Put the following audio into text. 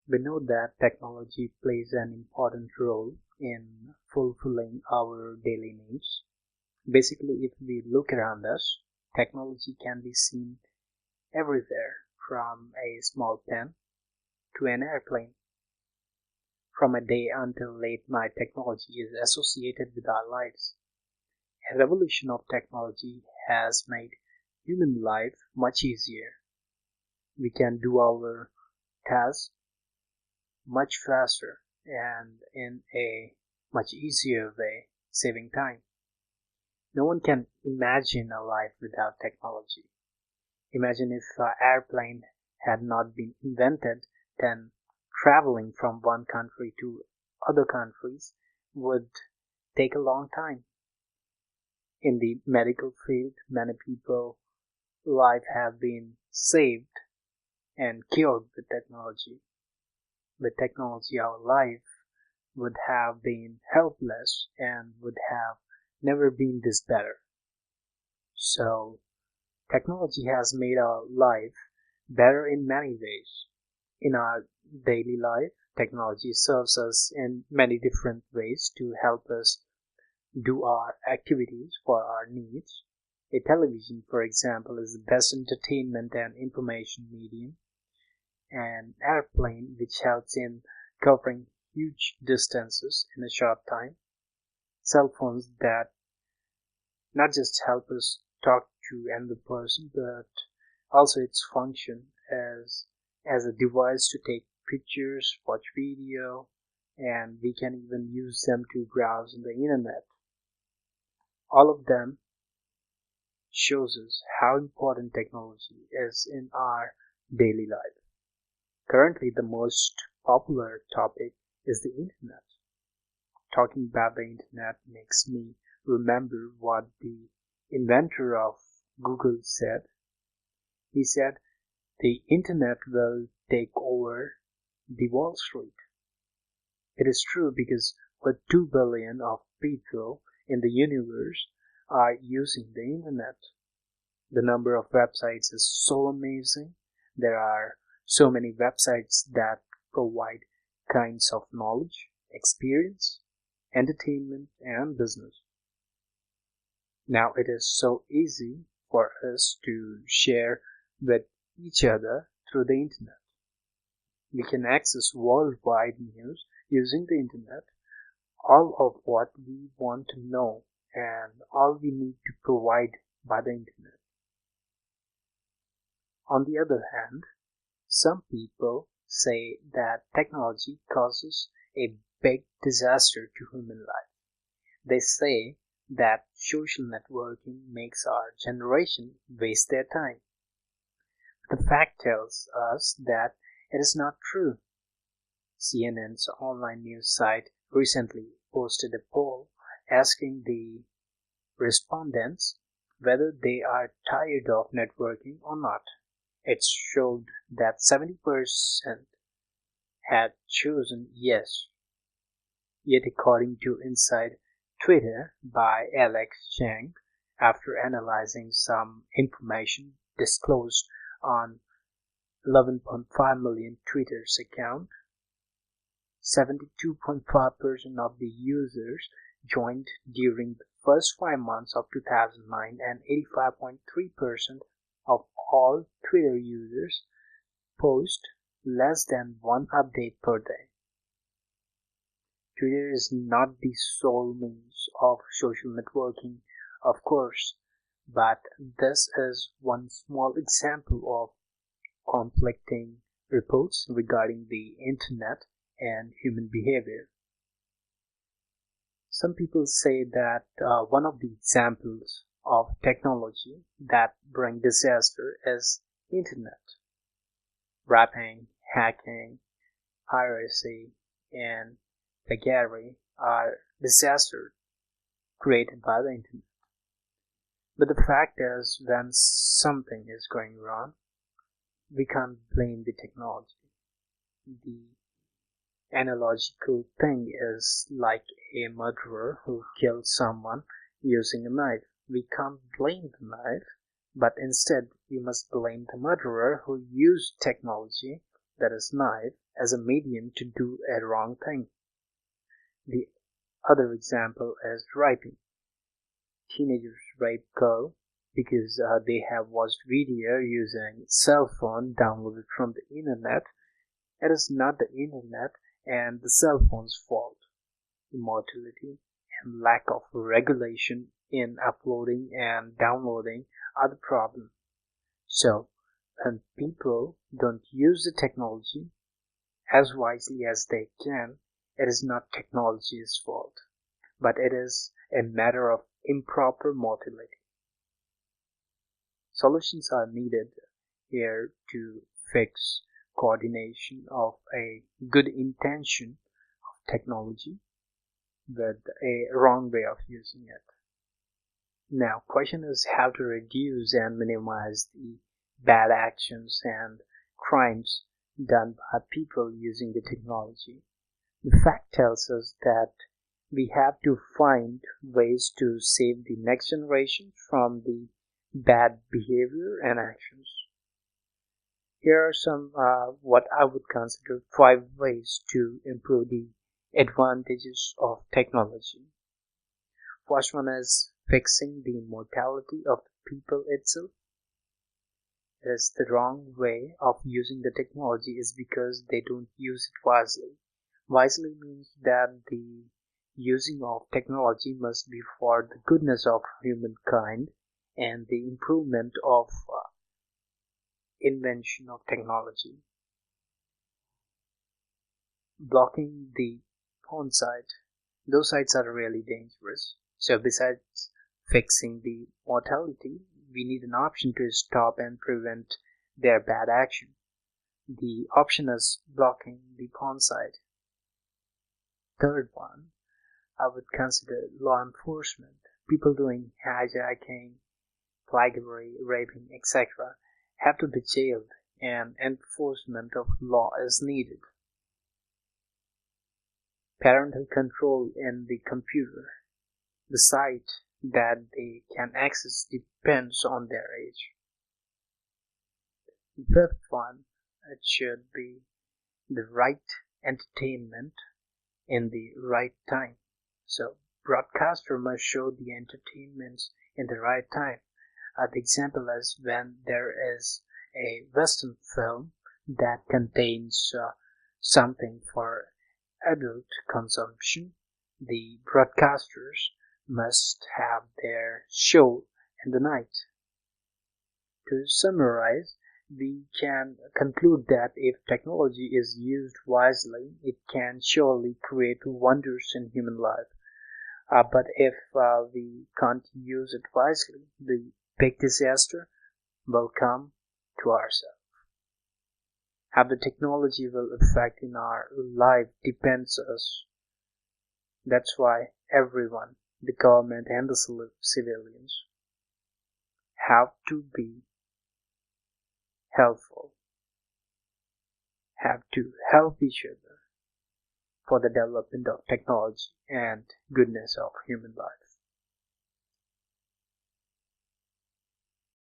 We know that technology plays an important role in fulfilling our daily needs. Basically, if we look around us, technology can be seen everywhere, from a small pen to an airplane. From a day until late night, technology is associated with our lives. A revolution of technology has made human life much easier. We can do our tasks much faster and in a much easier way, saving time. No one can imagine a life without technology. Imagine if an airplane had not been invented, then traveling from one country to other countries would take a long time. In the medical field, many people lives have been saved and cured with technology. With technology, our life would have been helpless and would have never been this better. So, technology has made our life better in many ways. In our daily life, technology serves us in many different ways to help us do our activities for our needs. A television, for example, is the best entertainment and information medium. An airplane, which helps in covering huge distances in a short time. Cell phones that not just help us talk to another person, but also its function as a device to take pictures, watch video, and we can even use them to browse on the internet. All of them shows us how important technology is in our daily life. Currently, the most popular topic is the internet. Talking about the internet makes me remember what the inventor of Google said. He said, the internet will take over the Wall Street. It is true because over 2 billion of people in the universe are using the internet. The number of websites is so amazing. There are so many websites that provide kinds of knowledge, experience, entertainment, and business. Now it is so easy for us to share with each other through the internet. We can access worldwide news using the internet, all of what we want to know, and all we need to provide by the internet. On the other hand, some people say that technology causes a big disaster to human life. They say that social networking makes our generation waste their time. The fact tells us that it is not true. CNN's online news site recently posted a poll asking the respondents whether they are tired of networking or not. It showed that 70% had chosen yes. Yet according to Inside Twitter by Alex Chang, after analyzing some information disclosed on 11.5 million Twitter's account, 72.5% of the users joined during the first 5 months of 2009 and 85.3% of all Twitter users post less than one update per day. Twitter is not the sole means of social networking, of course, but this is one small example of conflicting reports regarding the internet and human behavior. Some people say that one of the examples of technology that bring disaster is internet. Rapping, hacking, piracy, and plagiarism are disasters created by the internet. But the fact is, when something is going wrong, we can't blame the technology. The analogical thing is like a murderer who kills someone using a knife. We can't blame the knife, but instead we must blame the murderer who used technology, that is knife, as a medium to do a wrong thing. The other example is raping. Teenagers rape girls because they have watched video using cell phone downloaded from the internet. It is not the internet and the cell phone's fault. Immortality and lack of regulation in uploading and downloading are the problem. So, when people don't use the technology as wisely as they can, it is not technology's fault, but it is a matter of improper mortality. Solutions are needed here to fix coordination of a good intention of technology with a wrong way of using it. Now, question is how to reduce and minimize the bad actions and crimes done by people using the technology. The fact tells us that we have to find ways to save the next generation from the bad behavior and actions. Here are some what I would consider 5 ways to improve the advantages of technology. First one is fixing the mortality of the people itself. It is the wrong way of using the technology is because they don't use it wisely. Wisely means that the using of technology must be for the goodness of humankind and the improvement of invention of technology. Blocking the porn site. Those sites are really dangerous. So besides fixing the mortality, we need an option to stop and prevent their bad action. The option is blocking the porn site. Third one, I would consider law enforcement. People doing hijacking, plagiarism, raping, etc. have to be jailed and enforcement of law is needed. Parental control in the computer. The site that they can access depends on their age. The fifth one, it should be the right entertainment in the right time. So broadcaster must show the entertainments in the right time. The example is when there is a Western film that contains something for adult consumption, the broadcasters must have their show in the night. To summarize, we can conclude that if technology is used wisely, it can surely create wonders in human life. But if we can't use it wisely, the big disaster will come to ourselves. How the technology will affect in our life depends on us. That's why everyone, the government and the civilians, have to be helpful, have to help each other for the development of technology and goodness of human life.